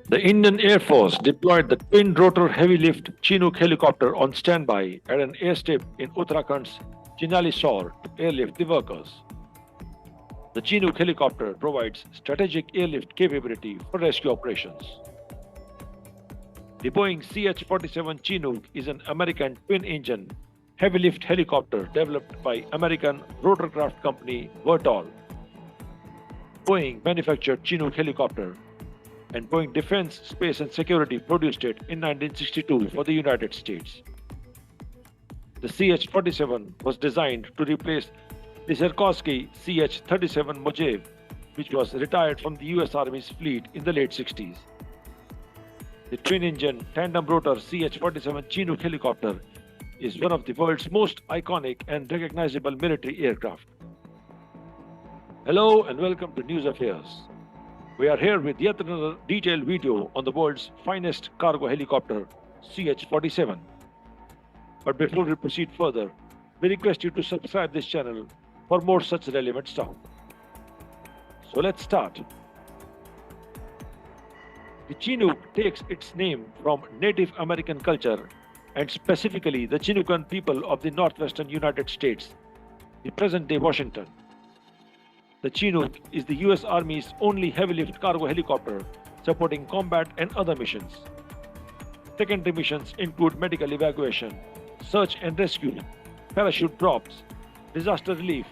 The Indian Air Force deployed the twin-rotor heavy-lift Chinook helicopter on standby at an airstrip in Uttarakhand's Chinali Shore to airlift the workers. The Chinook helicopter provides strategic airlift capability for rescue operations. The Boeing CH-47 Chinook is an American twin-engine heavy-lift helicopter developed by American rotorcraft company Vertol. Boeing manufactured Chinook helicopter, and Boeing Defense, Space and Security produced it in 1962 for the United States. The CH-47 was designed to replace the Sikorsky CH-37 Mojave, which was retired from the US Army's fleet in the late 60s. The twin-engine, tandem-rotor CH-47 Chinook helicopter is one of the world's most iconic and recognizable military aircraft. Hello and welcome to News Affairs. We are here with yet another detailed video on the world's finest cargo helicopter, CH-47. But before we proceed further, we request you to subscribe this channel for more such relevant stuff. So let's start. The Chinook takes its name from Native American culture and specifically the Chinookan people of the northwestern United States, the present-day Washington. The Chinook is the US Army's only heavy-lift cargo helicopter supporting combat and other missions. Secondary missions include medical evacuation, search and rescue, parachute drops, disaster relief,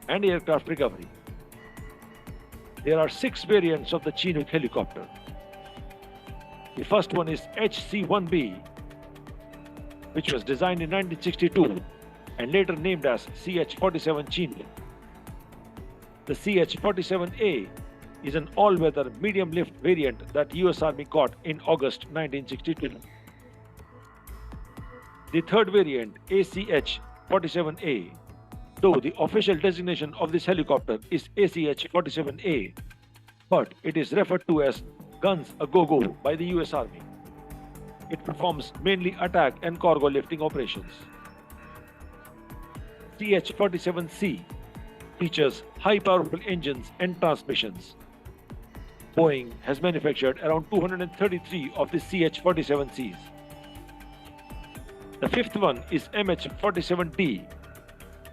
and aircraft recovery. There are 6 variants of the Chinook helicopter. The first one is HC-1B, which was designed in 1962 and later named as CH-47 Chinook. The CH-47A is an all-weather medium-lift variant that US Army got in August 1962. The third variant, ACH-47A, though the official designation of this helicopter is ACH-47A, but it is referred to as Guns A Go-Go by the US Army. It performs mainly attack and cargo lifting operations. CH-47C features high powerful engines and transmissions. Boeing has manufactured around 233 of the CH-47Cs. The fifth one is MH-47D.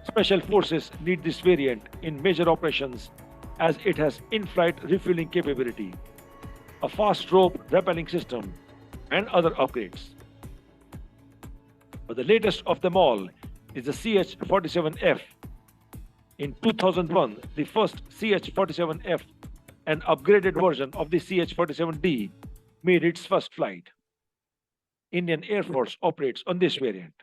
Special forces need this variant in major operations as it has in-flight refueling capability, a fast rope rappelling system, and other upgrades. But the latest of them all is the CH-47F. In 2001, the first CH-47F, an upgraded version of the CH-47D, made its first flight. Indian Air Force operates on this variant.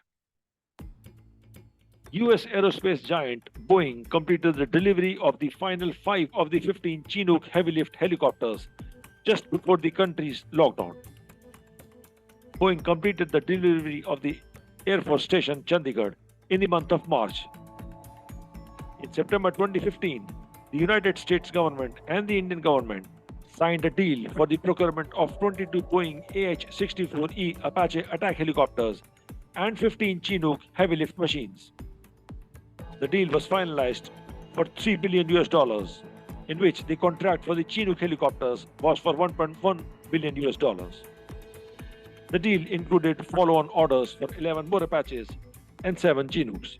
US aerospace giant Boeing completed the delivery of the final 5 of the 15 Chinook heavy-lift helicopters just before the country's lockdown. Boeing completed the delivery of the Air Force Station Chandigarh in the month of March. In September 2015, the United States government and the Indian government signed a deal for the procurement of 22 Boeing AH-64E Apache attack helicopters and 15 Chinook heavy-lift machines. The deal was finalized for $3 billion, in which the contract for the Chinook helicopters was for $1.1 billion. The deal included follow-on orders for 11 more Apaches and 7 Chinooks.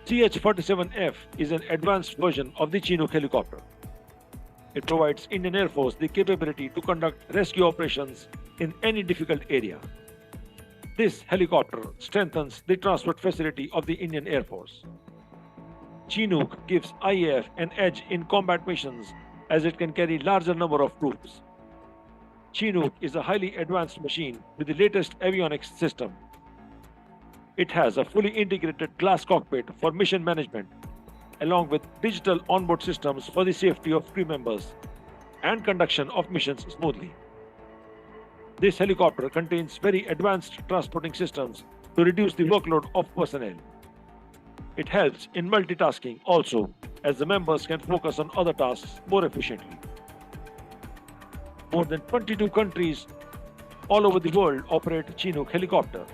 CH-47F is an advanced version of the Chinook helicopter. It provides Indian Air Force the capability to conduct rescue operations in any difficult area. This helicopter strengthens the transport facility of the Indian Air Force. Chinook gives IAF an edge in combat missions as it can carry larger number of troops. Chinook is a highly advanced machine with the latest avionics system. It has a fully integrated glass cockpit for mission management, along with digital onboard systems for the safety of crew members and conduction of missions smoothly. This helicopter contains very advanced transporting systems to reduce the workload of personnel. It helps in multitasking also, as the members can focus on other tasks more efficiently. More than 22 countries all over the world operate Chinook helicopter.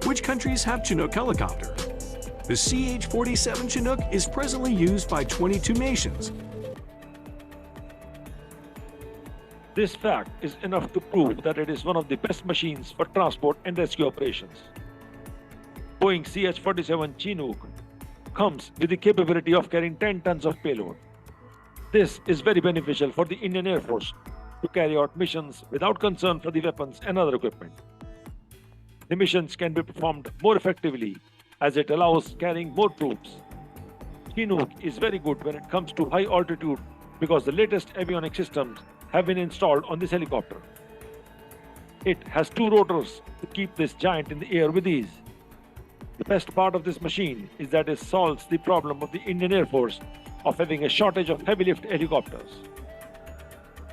Which countries have Chinook helicopter? The CH-47 Chinook is presently used by 22 nations. This fact is enough to prove that it is one of the best machines for transport and rescue operations. Boeing CH-47 Chinook comes with the capability of carrying 10 tons of payload. This is very beneficial for the Indian Air Force to carry out missions without concern for the weapons and other equipment. The missions can be performed more effectively as it allows carrying more troops. Chinook is very good when it comes to high altitude because the latest avionics systems have been installed on this helicopter. It has two rotors to keep this giant in the air with ease. The best part of this machine is that it solves the problem of the Indian Air Force of having a shortage of heavy lift helicopters.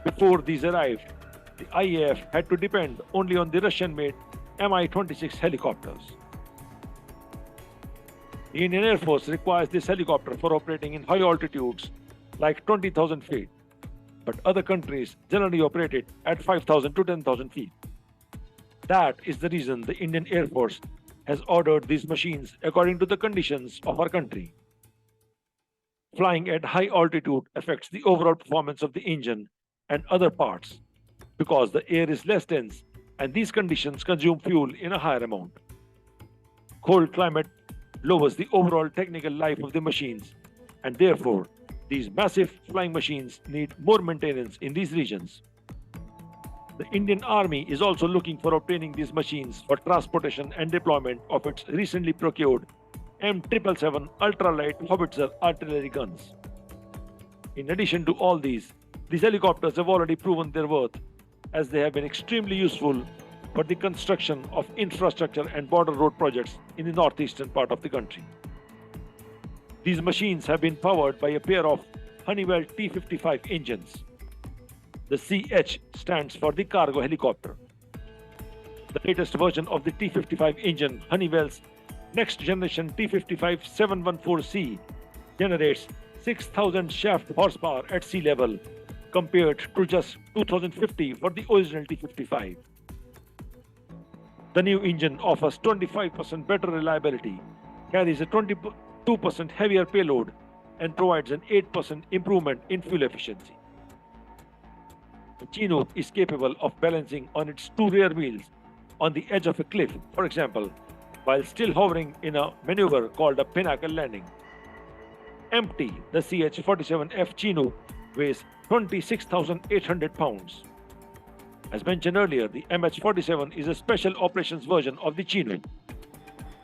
Before these arrived, the IAF had to depend only on the Russian-made Mi-26 helicopters. The Indian Air Force requires this helicopter for operating in high altitudes like 20,000 feet, but other countries generally operate it at 5,000 to 10,000 feet. That is the reason the Indian Air Force has ordered these machines according to the conditions of our country. Flying at high altitude affects the overall performance of the engine and other parts because the air is less dense and these conditions consume fuel in a higher amount. Cold climate lowers the overall technical life of the machines, and therefore these massive flying machines need more maintenance in these regions. The Indian Army is also looking for obtaining these machines for transportation and deployment of its recently procured M777 ultralight howitzer artillery guns. In addition to all these helicopters have already proven their worth as they have been extremely useful for the construction of infrastructure and border road projects in the northeastern part of the country. These machines have been powered by a pair of Honeywell T-55 engines. The CH stands for the cargo helicopter. The latest version of the T-55 engine, Honeywell's next generation T-55-714C, generates 6,000 shaft horsepower at sea level compared to just 2,050 for the original T-55. The new engine offers 25% better reliability, carries a 22% heavier payload, and provides an 8% improvement in fuel efficiency. The Chinook is capable of balancing on its two rear wheels on the edge of a cliff, for example, while still hovering in a maneuver called a pinnacle landing. Empty, the CH-47F Chinook weighs 26,800 pounds. As mentioned earlier, the MH-47 is a special operations version of the Chinook.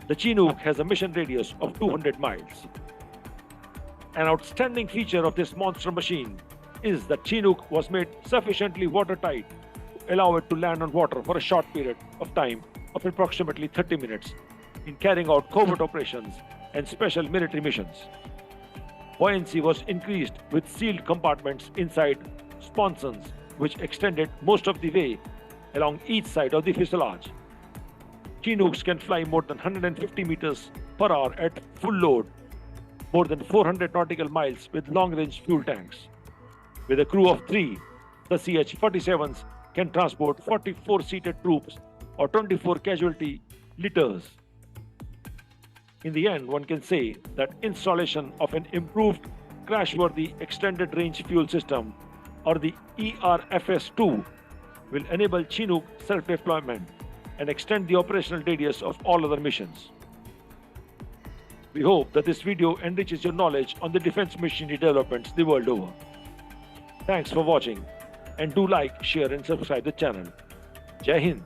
The Chinook has a mission radius of 200 miles. An outstanding feature of this monster machine is that Chinook was made sufficiently watertight to allow it to land on water for a short period of time of approximately 30 minutes in carrying out covert operations and special military missions. Buoyancy was increased with sealed compartments inside sponsons which extended most of the way along each side of the fuselage. Chinooks can fly more than 150 meters per hour at full load, more than 400 nautical miles with long-range fuel tanks. With a crew of 3, the CH-47s can transport 44 seated troops or 24 casualty litters. In the end, one can say that installation of an improved crash-worthy extended range fuel system, or the ERFS-2, will enable Chinook self-deployment and extend the operational radius of all other missions. We hope that this video enriches your knowledge on the defense machinery developments the world over. Thanks for watching, and do like, share and subscribe the channel. Jai Hind.